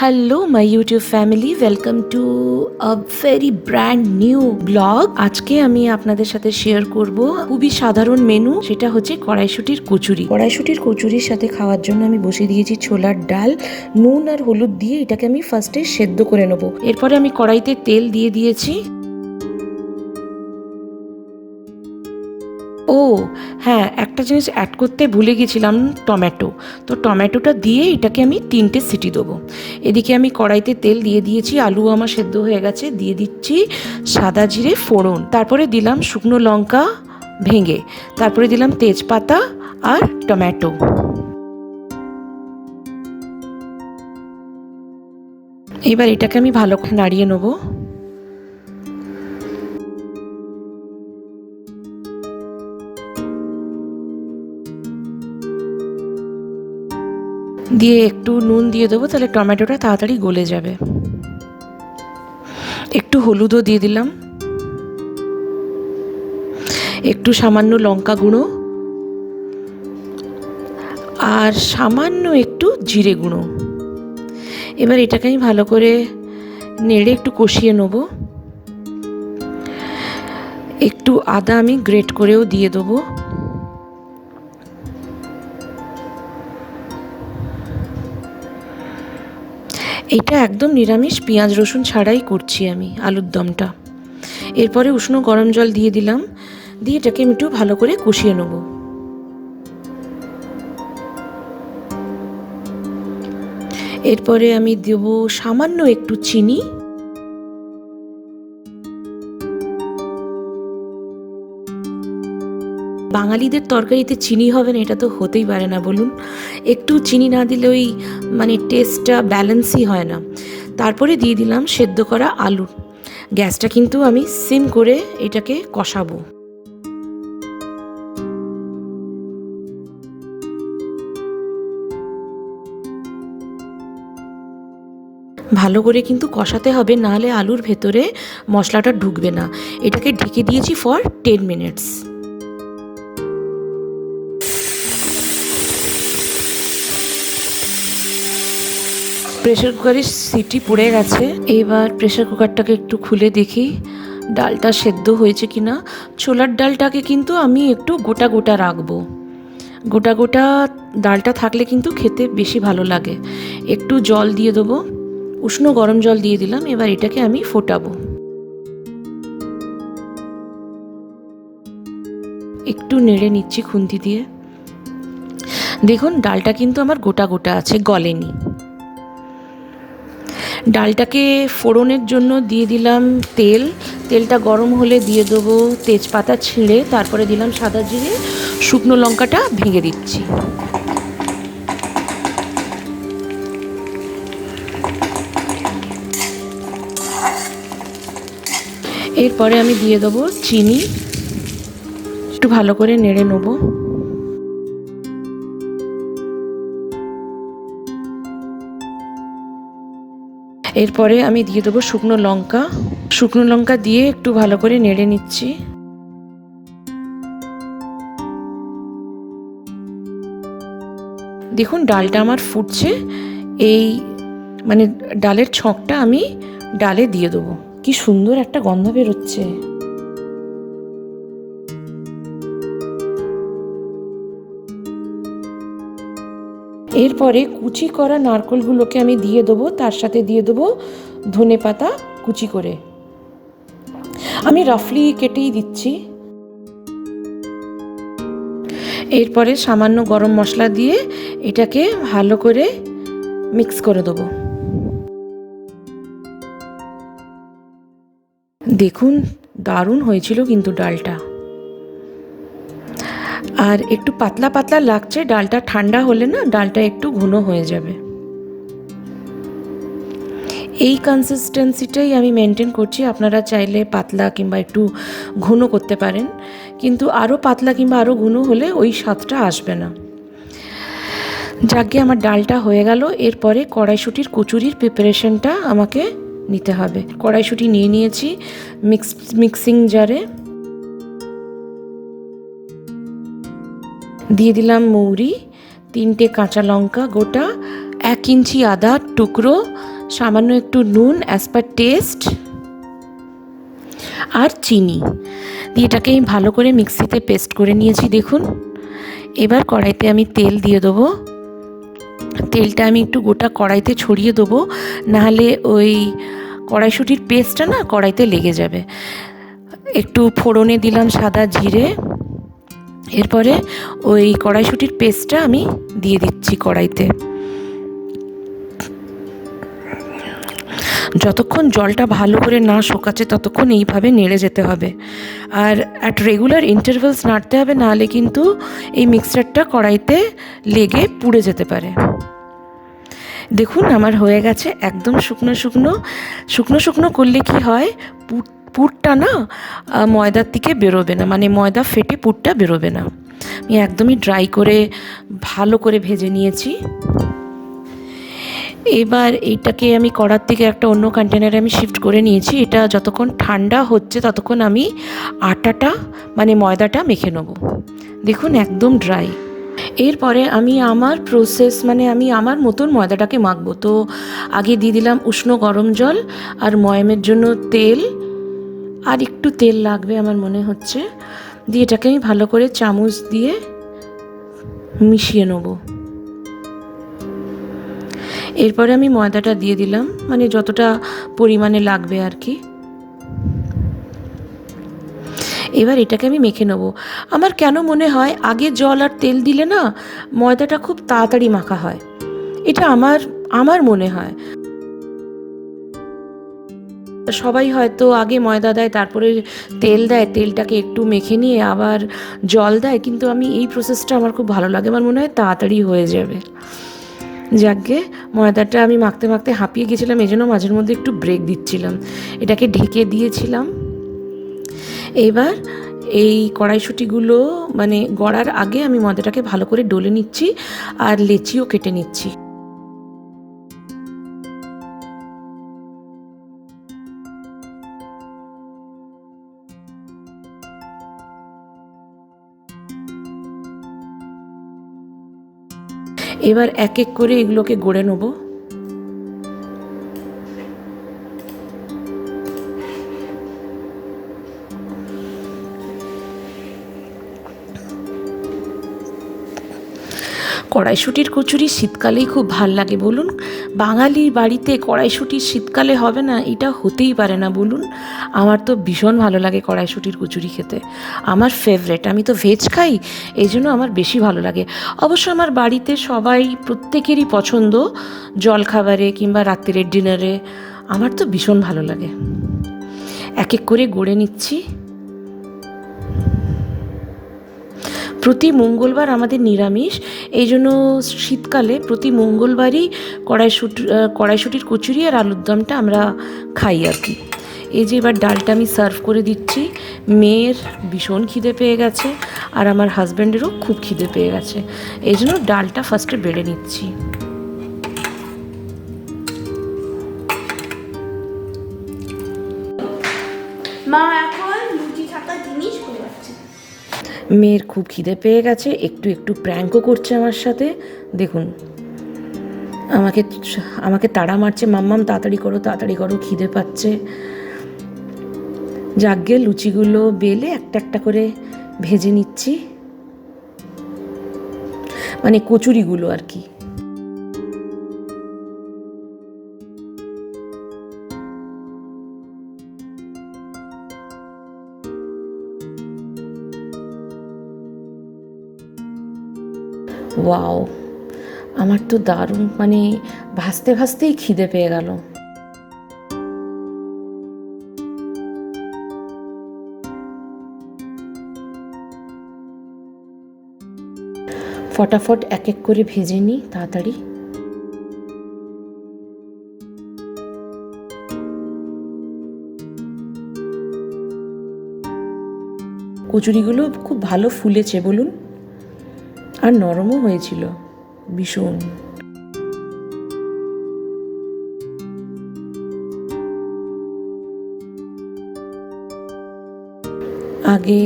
Hello my YouTube family, welcome to a very brand new blog. আজকে আমি আপনাদের সাথে শেয়ার করব খুবই সাধারণ মেনু, সেটা হচ্ছে কড়াইশুটির কচুরি। কড়াইশুটির কচুরির সাথে খাওয়ার জন্য আমি বসিয়ে দিয়েছি ছোলার ডাল। নুন আর হলুদ দিয়ে এটাকে আমি ফার্স্টে সেদ্ধ করে নেবো। এরপরে আমি কড়াইতে তেল দিয়ে দিয়েছি। ও হ্যাঁ, একটা জিনিস অ্যাড করতে ভুলে গেছিলাম, টমেটো। তো টমেটোটা দিয়ে এটাকে আমি 3টে সিটি দেবো। এদিকে আমি কড়াইতে তেল দিয়ে দিয়েছি, আলু আমার সেদ্ধ হয়ে গেছে। দিয়ে দিচ্ছি সাদা জিরে ফোড়ন, তারপরে দিলাম শুকনো লঙ্কা ভেঙে, তারপরে দিলাম তেজপাতা আর টমেটো। এবার এটাকে আমি ভালো করে নাড়িয়ে নেবো। দিয়ে একটু নুন দিয়ে দেবো, তাহলে টমেটোটা তাড়াতাড়ি গলে যাবে। একটু হলুদও দিয়ে দিলাম, একটু সামান্য লঙ্কা গুঁড়ো আর সামান্য একটু জিরে গুঁড়ো। এবার এটাকে আমি ভালো করে নেড়ে একটু কষিয়ে নেব। একটু আদা আমি গ্রেট করেও দিয়ে দেবো। এটা একদম নিরামিষ, পেঁয়াজ রসুন ছাড়াই করছি আমি আলুর দমটা। এরপরে উষ্ণ গরম জল দিয়ে দিলাম, দিয়ে এটাকে আমি একটু ভালো করে কষিয়ে নেব। এরপরে আমি দেব সামান্য একটু চিনি। বাঙালিদের তরকারিতে চিনি হবে না, এটা তো হতেই পারে না বলুন। একটু চিনি না দিলে ওই টেস্টটা ব্যালেন্সই হয় না। তারপরে দিয়ে দিলাম সেদ্ধ করা আলু। গ্যাসটা কিন্তু আমি সিম করে এটাকে কষাবো। ভালো করে কিন্তু কষাতে হবে, নাহলে আলুর ভেতরে মশলাটা ঢুকবে না। এটাকে ঢেকে দিয়েছি ফর 10 মিনিটস। প্রেশার কুকারের সিটি পড়ে গেছে। এবার প্রেশার কুকারটাকে একটু খুলে দেখি ডালটা সেদ্ধ হয়েছে কিনা। ছোলার ডালটাকে কিন্তু আমি একটু গোটা গোটা রাখবো। গোটা গোটা ডালটা থাকলে কিন্তু খেতে বেশি ভালো লাগে। একটু জল দিয়ে দেবো, উষ্ণ গরম জল দিয়ে দিলাম। এবার এটাকে আমি ফোটাবো। একটু নেড়ে নিচ্ছি খুন্তি দিয়ে। দেখুন ডালটা কিন্তু আমার গোটা গোটা আছে, গলেনি। ডালটাকে ফোড়নের জন্য দিয়ে দিলাম তেল। তেলটা গরম হলে দিয়ে দেবো তেজপাতা ছিঁড়ে, তারপরে দিলাম সাদা জিরে, শুকনো লঙ্কাটা ভেঙে দিচ্ছি। এরপরে আমি দিয়ে দেবো চিনি, একটু ভালো করে নেড়ে নেবো। এরপরে আমি দিয়ে দেবো শুকনো লঙ্কা। শুকনো লঙ্কা দিয়ে একটু ভালো করে নেড়ে নিচ্ছি। দেখুন ডালটা আমার ফুটছে। এই ডালের ছকটা আমি ডালে দিয়ে দেবো। কি সুন্দর একটা গন্ধ বেরোচ্ছে। এরপরে কুচি করা নারকেলগুলোকে আমি দিয়ে দেবো, তার সাথে দিয়ে দেবো ধনেপাতা কুচি করে। আমি রাফলি কেটেই দিচ্ছি। এরপরে সামান্য গরম মশলা দিয়ে এটাকে ভালো করে মিক্স করে দেবো। দেখুন দারুণ হয়েছিল কিন্তু ডালটা। আর একটু পাতলা পাতলা লাগছে, ডালটা ঠান্ডা হলে না ডালটা একটু ঘন হয়ে যাবে। এই কনসিস্টেন্সিটাই আমি মেনটেন করছি। আপনারা চাইলে পাতলা কিংবা একটু ঘন করতে পারেন, কিন্তু আরও পাতলা কিংবা আরও ঘন হলে ওই স্বাদটা আসবে না। যাকে আমার ডালটা হয়ে গেল। এরপরে কড়াইশুটির কচুরির প্রিপারেশনটা আমাকে নিতে হবে। কড়াইশুটি নিয়ে নিয়েছি মিক্সিং জারে। দিয়ে দিলাম মৌরি, 3টে কাঁচা লঙ্কা গোটা, 1 ইঞ্চি আদা টুকরো, সামান্য একটু নুন অ্যাজ পার টেস্ট, আর চিনি দিয়ে এটাকে আমি ভালো করে মিক্সিতে পেস্ট করে নিয়েছি দেখুন। এবার কড়াইতে আমি তেল দিয়ে দেবো। তেলটা আমি একটু গোটা কড়াইতে ছড়িয়ে দেবো, নাহলে ওই কড়াইশুঁটির পেস্টটা না কড়াইতে লেগে যাবে। একটু ফোড়নে দিলাম সাদা জিরে, এরপরে ওই কড়াইশুঁটির পেস্টটা আমি দিয়ে দিচ্ছি কড়াইতে। যতক্ষণ জলটা ভালো করে না শোকাচ্ছে ততক্ষণ এইভাবে নেড়ে যেতে হবে, আর অ্যাট রেগুলার ইন্টারভেলস নাড়তে হবে, নাহলে কিন্তু এই মিক্সচারটা কড়াইতে লেগে পুড়ে যেতে পারে। দেখুন আমার হয়ে গেছে একদম শুকনো শুকনো। শুকনো শুকনো করলে কি হয়, পুরটা না ময়দার থেকে বেরোবে না, মানে ময়দা ফেটে পুরটা বেরোবে না। আমি একদমই ড্রাই করে ভালো করে ভেজে নিয়েছি। এবার এইটাকে আমি কড়ার থেকে একটা অন্য কন্টেনারে আমি শিফট করে নিয়েছি। এটা যতক্ষণ ঠান্ডা হচ্ছে ততক্ষণ আমি আটাটা মানে ময়দাটা মেখে নেব। দেখুন একদম ড্রাই। এরপরে আমি আমার প্রসেস মানে আমি আমার মতন ময়দাটাকে মাখবো। তো আগে দিয়ে দিলাম উষ্ণ গরম জল, আর ময়ামের জন্য তেল, আর একটু তেল লাগবে আমার মনে হচ্ছে, দিয়ে এটাকে আমি ভালো করে চামচ দিয়ে মিশিয়ে নেব। এরপরে আমি ময়দাটা দিয়ে দিলাম, মানে যতটা পরিমাণে লাগবে আর কি। এবার এটাকে আমি মেখে নেব। আমার কেন মনে হয় আগে জল আর তেল দিলে না ময়দাটা খুব তাড়াতাড়ি মাখা হয়, এটা আমার মনে হয়। সবাই হয়তো আগে ময়দা দেয়, তারপরে তেল দেয়, তেলটাকে একটু মেখে নিয়ে আবার জল দেয়, কিন্তু আমি এই প্রসেসটা আমার খুব ভালো লাগে, আমার মনে হয় তাড়াতাড়ি হয়ে যাবে। যাকে ময়দাটা আমি মাখতে মাখতে হাঁপিয়ে গেছিলাম, এই জন্য মাঝের মধ্যে একটু ব্রেক দিচ্ছিলাম। এটাকে ঢেকে দিয়েছিলাম। এবার এই কড়াইশুঁটিগুলো মানে গড়ার আগে আমি ময়দাটাকে ভালো করে ডলে নিচ্ছি, আর লেচিও কেটে নিচ্ছি। এবার এক এক করে এগুলোকে গড়ে নেব। কড়াইশুঁটির কচুরি শীতকালেই খুব ভাল লাগে বলুন। বাঙালির বাড়িতে কড়াইশুঁটির শীতকালে হবে না, এটা হতেই পারে না বলুন। আমার তো ভীষণ ভালো লাগে কড়াইশুঁটির কচুরি খেতে, আমার ফেভারেট। আমি তো ভেজ খাই, এই জন্য আমার বেশি ভালো লাগে। অবশ্য আমার বাড়িতে সবাই প্রত্যেকেরই পছন্দ, জলখাবারে কিংবা রাত্রিরের ডিনারে। আমার তো ভীষণ ভালো লাগে। এক এক করে গড়ে নিচ্ছি। প্রতি মঙ্গলবার আমাদের নিরামিষ, এই জন্য শীতকালে প্রতি মঙ্গলবারই কড়াইশুঁটির কচুরি আর আলুর দমটা আমরা খাই আর কি। এই যে এবার ডালটা আমি সার্ভ করে দিচ্ছি। মেয়ের ভীষণ খিদে পেয়ে গেছে, আর আমার হাজব্যান্ডেরও খুব খিদে পেয়ে গেছে, এই জন্য ডালটা ফার্স্টে বেড়ে নিচ্ছি। মা এখন লুচি থাকা জিনিস করে যাচ্ছে। মেয়ের খুব খিদে পেয়ে গেছে, একটু একটু প্র্যাঙ্কও করছে আমার সাথে। দেখুন আমাকে তাড়া মারছে, মাম্মাম তাড়াতাড়ি করো খিদে পাচ্ছে। যাকগে লুচিগুলো বেলে একটা একটা করে ভেজে নিচ্ছি, মানে কচুরিগুলো আর কি। ওয়াও, আমার তো দারুণ, মানে ভাজতে ভাজতেই খিদে পেয়ে গেল। ফটাফট এক এক করে ভেজে নিই তাড়াতাড়ি। কচুরিগুলো খুব ভালো ফুলেছে বলুন, আর নরমও হয়েছিল ভীষণ। আগে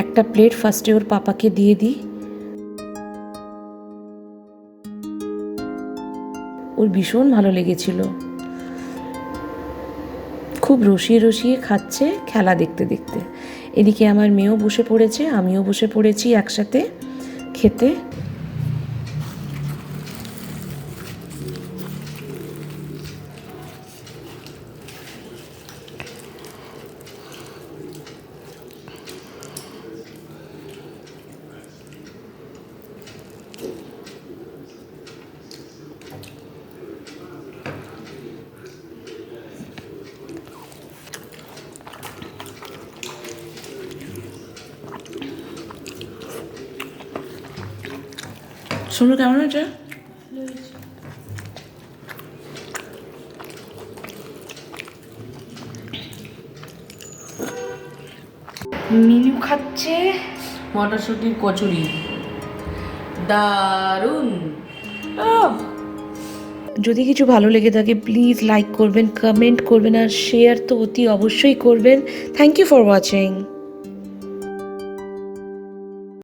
একটা প্লেট ফার্স্টে ওর পাপাকে দিয়ে দিই, ওর ভীষণ ভালো লেগেছিল। খুব রসিয়ে রসিয়ে খাচ্ছে খেলা দেখতে দেখতে। এদিকে আমার মেয়েও বসে পড়েছে, আমিও বসে পড়েছি একসাথে খেতে। শোনো কেমন আছে? মিনু খাচ্ছে মটরশুঁটির কচুরি, দারুণ। যদি কিছু ভালো লেগে থাকে প্লিজ লাইক করবেন, কমেন্ট করবেন আর শেয়ার তো অতি অবশ্যই করবেন। Thank you for watching.